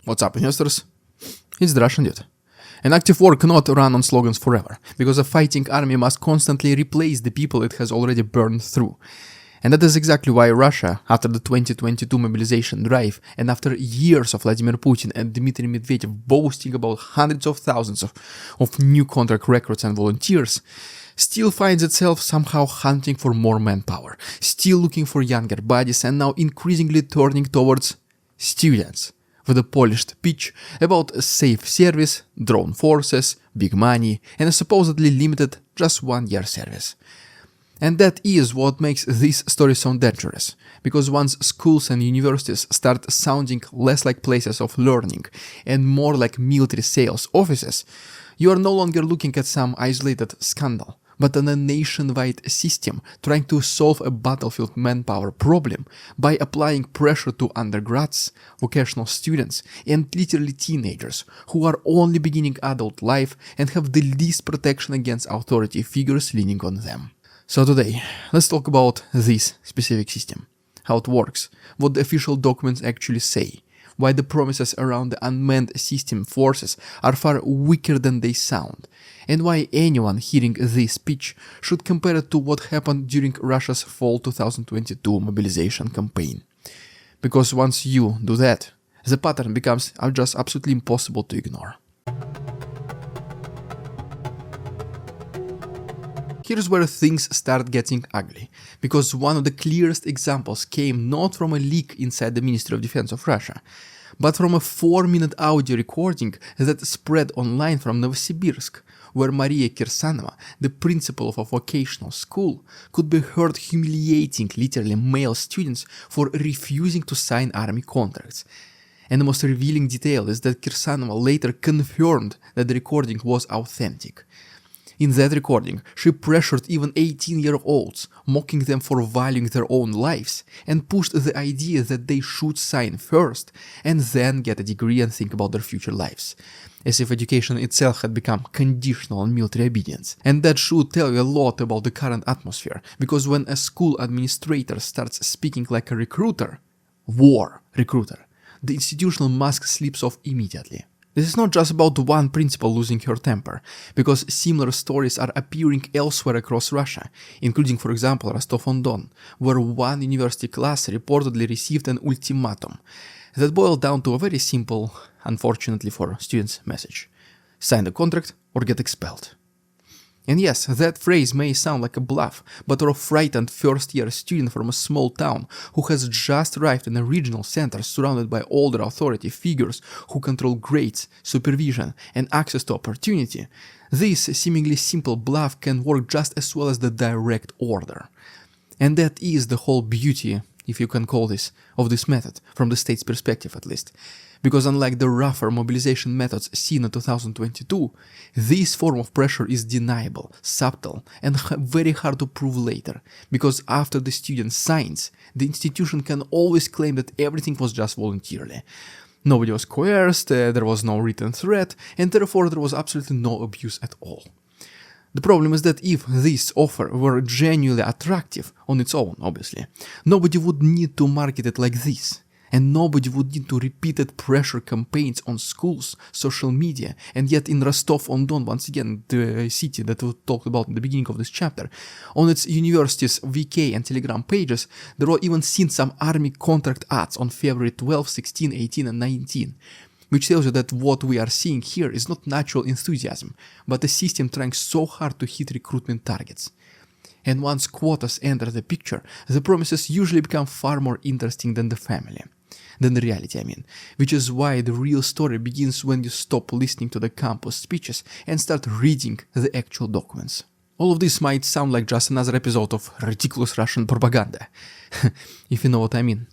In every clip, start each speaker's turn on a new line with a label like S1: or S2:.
S1: What's up, investors? It's the Russian dude. An active war cannot run on slogans forever, because a fighting army must constantly replace the people it has already burned through. And that is exactly why Russia, after the 2022 mobilization drive, and after years of Vladimir Putin and Dmitry Medvedev boasting about hundreds of thousands of new contract recruits and volunteers, still finds itself somehow hunting for more manpower, still looking for younger bodies, and now increasingly turning towards students, with a polished pitch about a safe service, drone forces, big money, and a supposedly limited just 1-year service. And that is what makes this story so dangerous, because once schools and universities start sounding less like places of learning and more like military sales offices, you are no longer looking at some isolated scandal, but on a nationwide system trying to solve a battlefield manpower problem by applying pressure to undergrads, vocational students, and literally teenagers who are only beginning adult life and have the least protection against authority figures leaning on them. So today, let's talk about this specific system, how it works, what the official documents actually say, why the promises around the Unmanned Systems Forces are far weaker than they sound, and why anyone hearing this speech should compare it to what happened during Russia's fall 2022 mobilization campaign. Because once you do that, the pattern becomes just absolutely impossible to ignore. Here's where things start getting ugly, because one of the clearest examples came not from a leak inside the Ministry of Defense of Russia, but from a 4-minute audio recording that spread online from Novosibirsk, where Maria Kirsanova, the principal of a vocational school, could be heard humiliating literally male students for refusing to sign army contracts. And the most revealing detail is that Kirsanova later confirmed that the recording was authentic. In that recording, she pressured even 18-year-olds, mocking them for valuing their own lives, and pushed the idea that they should sign first and then get a degree and think about their future lives, as if education itself had become conditional on military obedience. And that should tell you a lot about the current atmosphere, because when a school administrator starts speaking like a recruiter, war recruiter, the institutional mask slips off immediately. This is not just about one principal losing her temper, because similar stories are appearing elsewhere across Russia, including, for example, Rostov-on-Don, where one university class reportedly received an ultimatum that boiled down to a very simple, unfortunately for students, message: sign the contract or get expelled. And yes, that phrase may sound like a bluff, but for a frightened first-year student from a small town who has just arrived in a regional center surrounded by older authority figures who control grades, supervision, and access to opportunity, this seemingly simple bluff can work just as well as the direct order. And that is the whole beauty, if you can call this, of this method, from the state's perspective at least. Because unlike the rougher mobilization methods seen in 2022, this form of pressure is deniable, subtle, and very hard to prove later, because after the student signs, the institution can always claim that everything was just voluntarily. Nobody was coerced, there was no written threat, and therefore there was absolutely no abuse at all. The problem is that if this offer were genuinely attractive on its own, obviously, nobody would need to market it like this. And nobody would need to repeated pressure campaigns on schools, social media, and yet in Rostov-on-Don, once again, the city that we talked about in the beginning of this chapter, on its university's VK and Telegram pages, there were even seen some army contract ads on February 12, 16, 18, and 19, which tells you that what we are seeing here is not natural enthusiasm, but a system trying so hard to hit recruitment targets. And once quotas enter the picture, the promises usually become far more interesting than the family. Than the reality, which is why the real story begins when you stop listening to the campus speeches and start reading the actual documents. All of this might sound like just another episode of ridiculous Russian propaganda, if you know what I mean.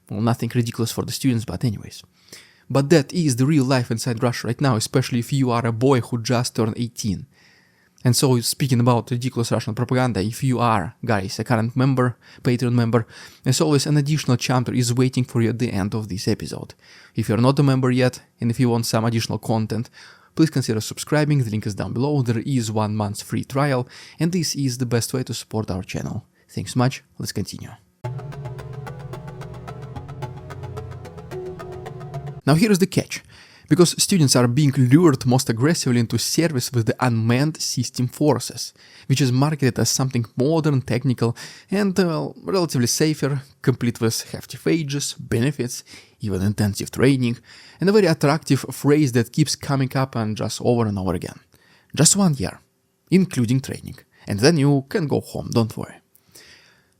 S1: Well, nothing ridiculous for the students, but anyways. But that is the real life inside Russia right now, especially if you are a boy who just turned 18. And so, speaking about ridiculous Russian propaganda, if you are, guys, a current member, Patreon member, as always, an additional chapter is waiting for you at the end of this episode. If you're not a member yet, and if you want some additional content, please consider subscribing, the link is down below, there is 1 month's free trial, and this is the best way to support our channel. Thanks so much, let's continue. Now here is the catch. Because students are being lured most aggressively into service with the Unmanned Systems Forces, which is marketed as something modern, technical, and relatively safer, complete with hefty wages, benefits, even intensive training, and a very attractive phrase that keeps coming up and just over and over again. Just 1 year, including training, and then you can go home, don't worry.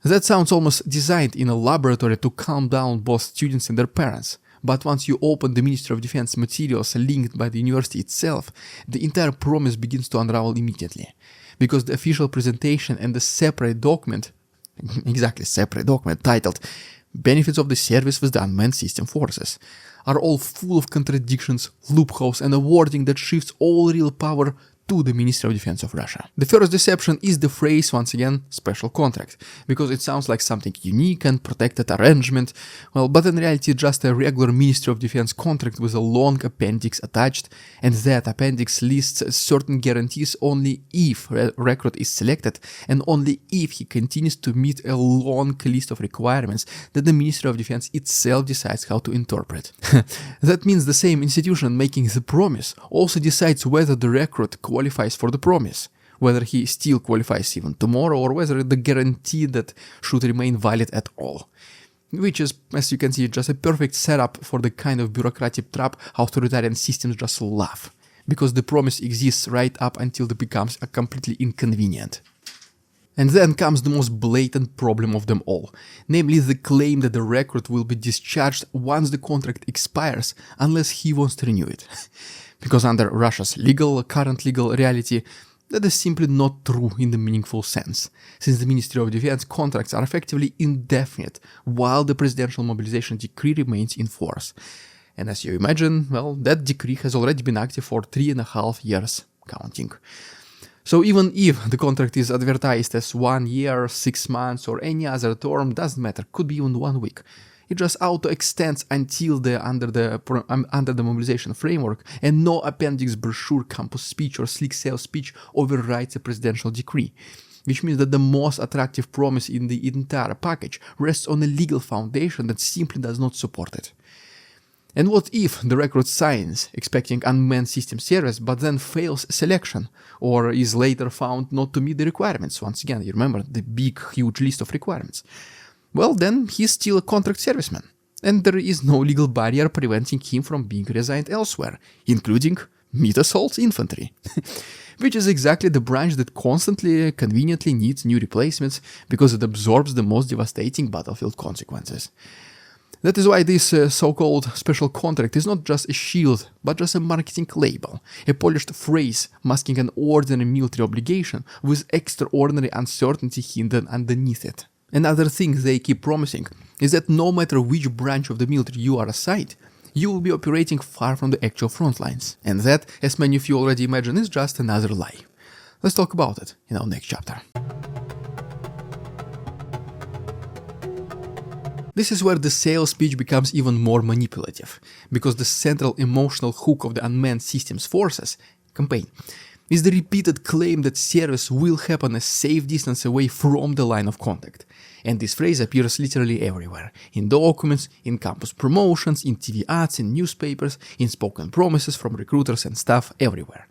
S1: That sounds almost designed in a laboratory to calm down both students and their parents. But once you open the Ministry of Defense materials linked by the university itself, the entire promise begins to unravel immediately. Because the official presentation and the separate document, titled Benefits of the Service with the Unmanned Systems Forces, are all full of contradictions, loopholes, and a wording that shifts all real power to the Ministry of Defense of Russia. The first deception is the phrase, once again, special contract, because it sounds like something unique and protected arrangement, but in reality just a regular Ministry of Defense contract with a long appendix attached, and that appendix lists certain guarantees only if a recruit is selected and only if he continues to meet a long list of requirements that the Ministry of Defense itself decides how to interpret. That means the same institution making the promise also decides whether the recruit qualifies for the promise, whether he still qualifies even tomorrow, or whether the guarantee that should remain valid at all. Which is, as you can see, just a perfect setup for the kind of bureaucratic trap authoritarian systems just love, because the promise exists right up until it becomes completely inconvenient. And then comes the most blatant problem of them all, namely the claim that the recruit will be discharged once the contract expires unless he wants to renew it. Because under Russia's current legal reality, that is simply not true in the meaningful sense, since the Ministry of Defense contracts are effectively indefinite, while the presidential mobilization decree remains in force. And as you imagine, that decree has already been active for 3.5 years, counting. So even if the contract is advertised as 1 year, 6 months, or any other term, doesn't matter, could be even 1 week. It just auto-extends until under the mobilization framework, and no appendix, brochure, campus speech, or slick sales speech overrides a presidential decree. Which means that the most attractive promise in the entire package rests on a legal foundation that simply does not support it. And what if the recruit signs, expecting unmanned system service, but then fails selection, or is later found not to meet the requirements? Once again, you remember the big, huge list of requirements. Well, then he's still a contract serviceman, and there is no legal barrier preventing him from being reassigned elsewhere, including mid-assault infantry. Which is exactly the branch that constantly, conveniently needs new replacements because it absorbs the most devastating battlefield consequences. That is why this so-called special contract is not just a shield, but just a marketing label, a polished phrase masking an ordinary military obligation with extraordinary uncertainty hidden underneath it. Another thing they keep promising is that no matter which branch of the military you are assigned, you will be operating far from the actual front lines. And that, as many of you already imagine, is just another lie. Let's talk about it in our next chapter. This is where the sales pitch becomes even more manipulative, because the central emotional hook of the Unmanned Systems Forces campaign is the repeated claim that service will happen a safe distance away from the line of contact. And this phrase appears literally everywhere, in documents, in campus promotions, in TV ads, in newspapers, in spoken promises from recruiters and staff, everywhere.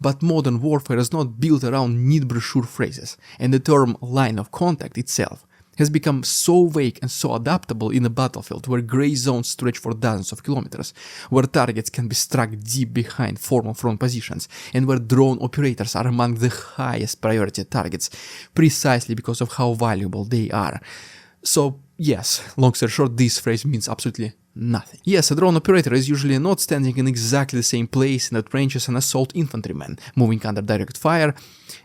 S1: But modern warfare is not built around neat brochure phrases, and the term line of contact itself has become so vague and so adaptable in a battlefield where gray zones stretch for dozens of kilometers, where targets can be struck deep behind formal front positions, and where drone operators are among the highest priority targets, precisely because of how valuable they are. So yes, long story short, this phrase means absolutely nothing. Yes, a drone operator is usually not standing in exactly the same place in the trenches as an assault infantryman, moving under direct fire,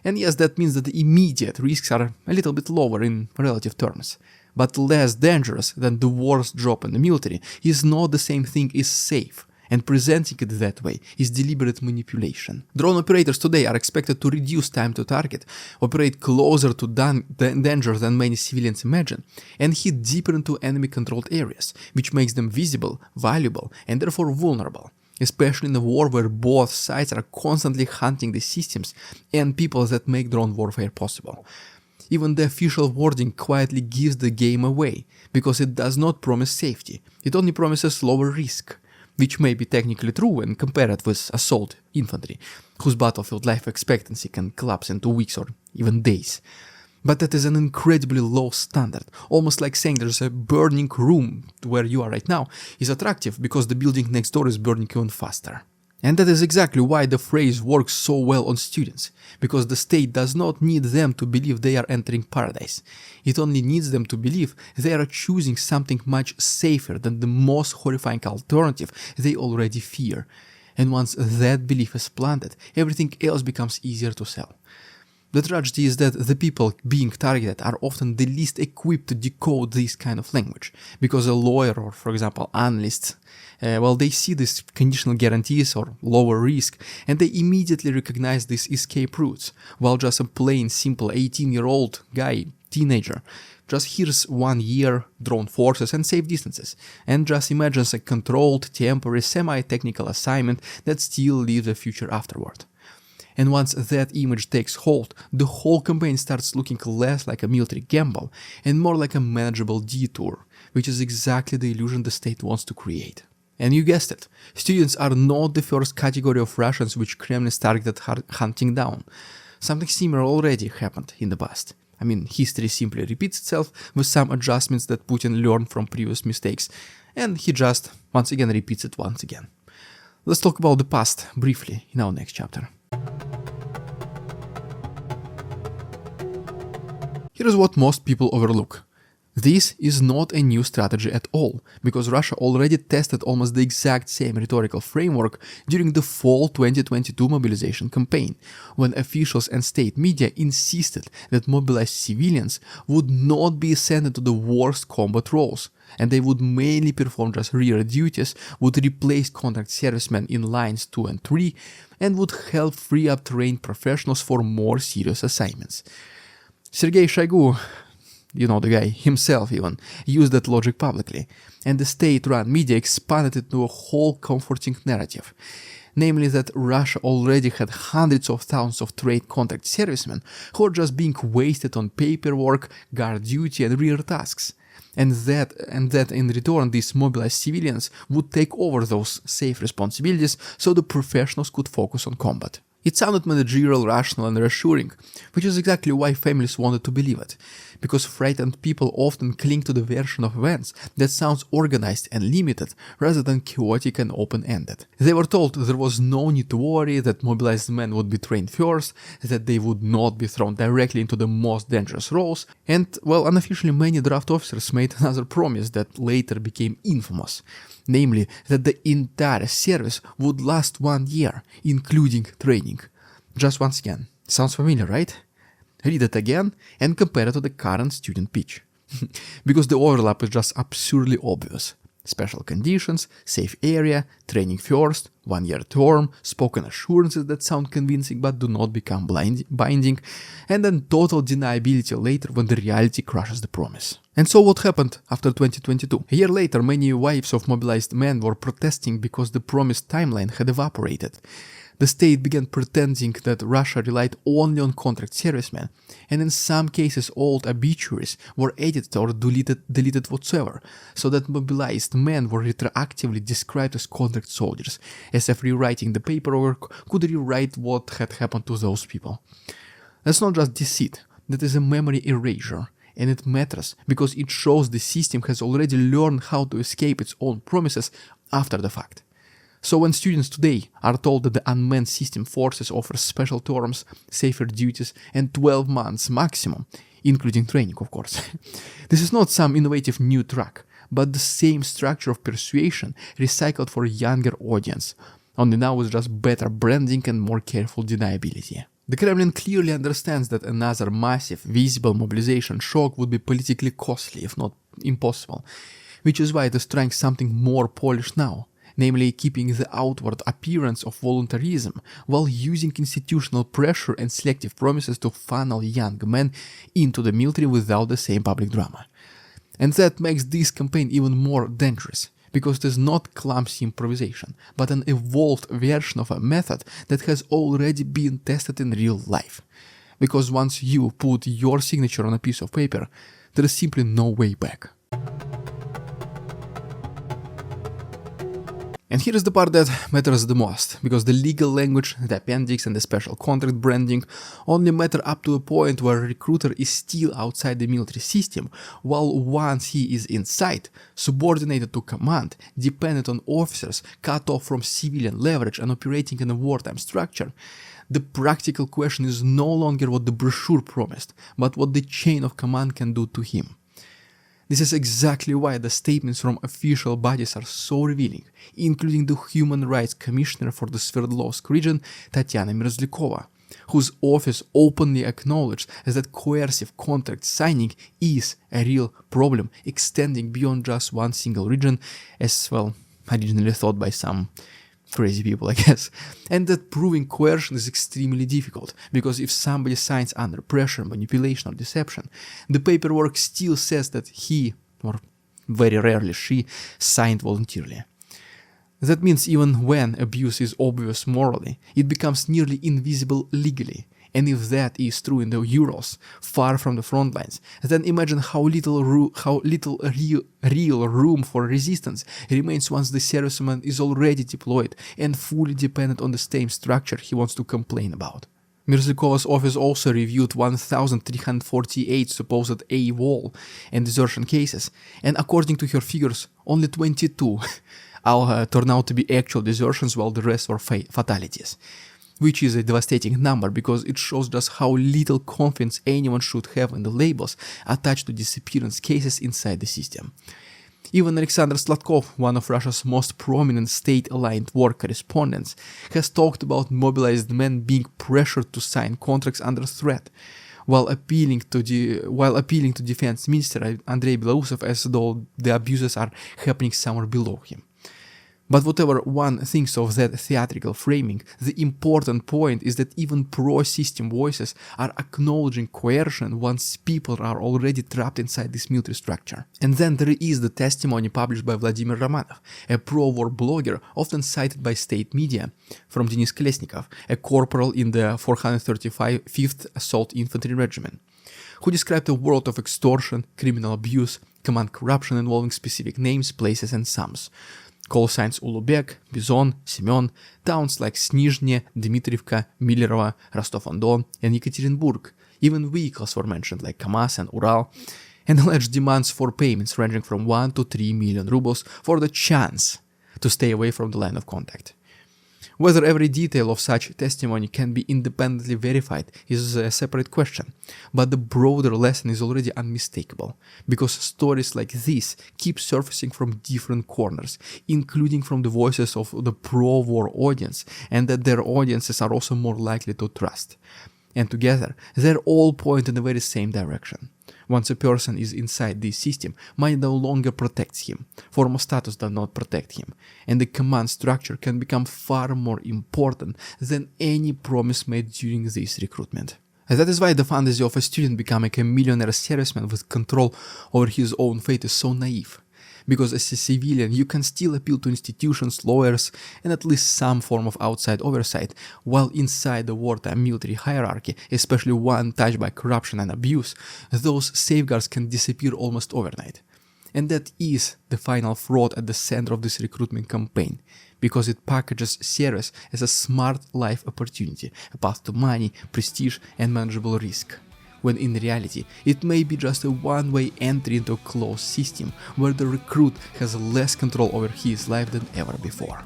S1: and yes, that means that the immediate risks are a little bit lower in relative terms. But less dangerous than the worst job in the military is not the same thing as safe, and presenting it that way is deliberate manipulation. Drone operators today are expected to reduce time to target, operate closer to danger than many civilians imagine, and hit deeper into enemy-controlled areas, which makes them visible, valuable, and therefore vulnerable, especially in a war where both sides are constantly hunting the systems and people that make drone warfare possible. Even the official wording quietly gives the game away, because it does not promise safety, it only promises lower risk. which may be technically true when compared with assault infantry, whose battlefield life expectancy can collapse into weeks or even days. But that is an incredibly low standard, almost like saying there's a burning room where you are right now is attractive because the building next door is burning even faster. And that is exactly why the phrase works so well on students, because the state does not need them to believe they are entering paradise. It only needs them to believe they are choosing something much safer than the most horrifying alternative they already fear. And once that belief is planted, everything else becomes easier to sell. The tragedy is that the people being targeted are often the least equipped to decode this kind of language, because a lawyer or, for example, analyst, they see these conditional guarantees or lower risk, and they immediately recognize these escape routes, while just a plain, simple 18-year-old guy, teenager, just hears 1 year, drone forces and safe distances, and just imagines a controlled, temporary, semi-technical assignment that still leaves a future afterward. And once that image takes hold, the whole campaign starts looking less like a military gamble and more like a manageable detour, which is exactly the illusion the state wants to create. And you guessed it, students are not the first category of Russians which Kremlin targeted hunting down. Something similar already happened in the past. I mean, history simply repeats itself with some adjustments that Putin learned from previous mistakes, and he just once again repeats it once again. Let's talk about the past briefly in our next chapter. Here's what most people overlook. This is not a new strategy at all, because Russia already tested almost the exact same rhetorical framework during the fall 2022 mobilization campaign, when officials and state media insisted that mobilized civilians would not be sent into the worst combat roles, and they would mainly perform just rear duties, would replace contract servicemen in lines 2 and 3, and would help free up trained professionals for more serious assignments. Sergei Shoigu, you know the guy, himself even, used that logic publicly, and the state-run media expanded it into a whole comforting narrative. Namely that Russia already had hundreds of thousands of trained contract servicemen who were just being wasted on paperwork, guard duty and rear tasks. And that in return these mobilized civilians would take over those safe responsibilities so the professionals could focus on combat. It sounded managerial, rational and reassuring, which is exactly why families wanted to believe it, because frightened people often cling to the version of events that sounds organized and limited rather than chaotic and open-ended. They were told there was no need to worry, that mobilized men would be trained first, that they would not be thrown directly into the most dangerous roles, and, well, unofficially many draft officers made another promise that later became infamous. Namely, that the entire service would last 1 year, including training. Just once again, sounds familiar, right? Read it again and compare it to the current student pitch. Because the overlap is just absurdly obvious. Special conditions, safe area, training first, 1 year term, spoken assurances that sound convincing but do not become binding, and then total deniability later when the reality crushes the promise. And so what happened after 2022? A year later, many wives of mobilized men were protesting because the promised timeline had evaporated. The state began pretending that Russia relied only on contract servicemen, and in some cases old obituaries were edited or deleted whatsoever, so that mobilized men were retroactively described as contract soldiers, as if rewriting the paperwork could rewrite what had happened to those people. That's not just deceit, that is a memory erasure. And it matters because it shows the system has already learned how to escape its own promises after the fact. So when students today are told that the Unmanned Systems Forces offers special terms, safer duties and 12 months maximum, including training of course, this is not some innovative new track, but the same structure of persuasion recycled for a younger audience, only now with just better branding and more careful deniability. The Kremlin clearly understands that another massive, visible mobilization shock would be politically costly, if not impossible, which is why it is trying something more polished now, namely keeping the outward appearance of voluntarism while using institutional pressure and selective promises to funnel young men into the military without the same public drama. And that makes this campaign even more dangerous, because it is not clumsy improvisation, but an evolved version of a method that has already been tested in real life. Because once you put your signature on a piece of paper, there is simply no way back. And here is the part that matters the most, because the legal language, the appendix and the special contract branding only matter up to a point where a recruiter is still outside the military system, while once he is inside, subordinated to command, dependent on officers, cut off from civilian leverage and operating in a wartime structure, the practical question is no longer what the brochure promised, but what the chain of command can do to him. This is exactly why the statements from official bodies are so revealing, including the Human Rights Commissioner for the Sverdlovsk region, Tatyana Mirzlikova, whose office openly acknowledged that coercive contract signing is a real problem extending beyond just one single region, as well originally thought by some crazy people, I guess, and that proving coercion is extremely difficult, because if somebody signs under pressure, manipulation or deception, the paperwork still says that he, or very rarely she, signed voluntarily. That means even when abuse is obvious morally, it becomes nearly invisible legally. And if that is true in the Urals, far from the front lines, then imagine how little real room for resistance remains once the serviceman is already deployed and fully dependent on the same structure he wants to complain about. Mirzlikova's office also reviewed 1,348 supposed AWOL and desertion cases, and according to her figures, only 22 turned out to be actual desertions, while the rest were fatalities. Which is a devastating number, because it shows just how little confidence anyone should have in the labels attached to disappearance cases inside the system. Even Alexander Sladkov, one of Russia's most prominent state-aligned war correspondents, has talked about mobilized men being pressured to sign contracts under threat, while appealing to Defense Minister Andrei Belousov as though the abuses are happening somewhere below him. But whatever one thinks of that theatrical framing, the important point is that even pro-system voices are acknowledging coercion once people are already trapped inside this military structure. And then there is the testimony published by Vladimir Romanov, a pro-war blogger often cited by state media, from Denis Kolesnikov, a corporal in the 435th Assault Infantry Regiment, who described a world of extortion, criminal abuse, command corruption involving specific names, places and sums. Call signs Ulubek, Bizon, Semyon, towns like Snizhne, Dmitrievka, Millerova, Rostov-on-Don and Yekaterinburg. Even vehicles were mentioned like Kamaz and Ural, and alleged demands for payments ranging from 1 to 3 million rubles for the chance to stay away from the line of contact. Whether every detail of such testimony can be independently verified is a separate question, but the broader lesson is already unmistakable, because stories like this keep surfacing from different corners, including from the voices of the pro-war audience, and that their audiences are also more likely to trust. And together, they all point in the very same direction. Once a person is inside this system, money no longer protects him, formal status does not protect him, and the command structure can become far more important than any promise made during this recruitment. And that is why the fantasy of a student becoming a millionaire serviceman with control over his own fate is so naive. Because as a civilian, you can still appeal to institutions, lawyers, and at least some form of outside oversight, while inside the wartime military hierarchy, especially one touched by corruption and abuse, those safeguards can disappear almost overnight. And that is the final fraud at the center of this recruitment campaign, because it packages service as a smart life opportunity, a path to money, prestige, and manageable risk, when in reality it may be just a one-way entry into a closed system where the recruit has less control over his life than ever before.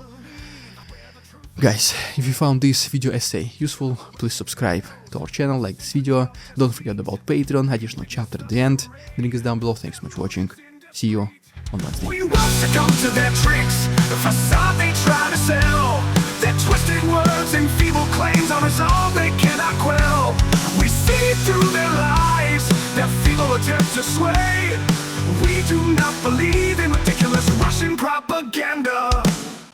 S1: Guys, if you found this video essay useful, please subscribe to our channel, like this video, don't forget about Patreon, additional chapter at the end, the link is down below. Thanks so much for watching, see you on Wednesday.
S2: We won't succumb to their tricks, the facade they try to sell, their twisted words and feeble claims on us all they cannot quell. We see through their lies, their feeble attempts to sway. We do not believe in ridiculous Russian propaganda.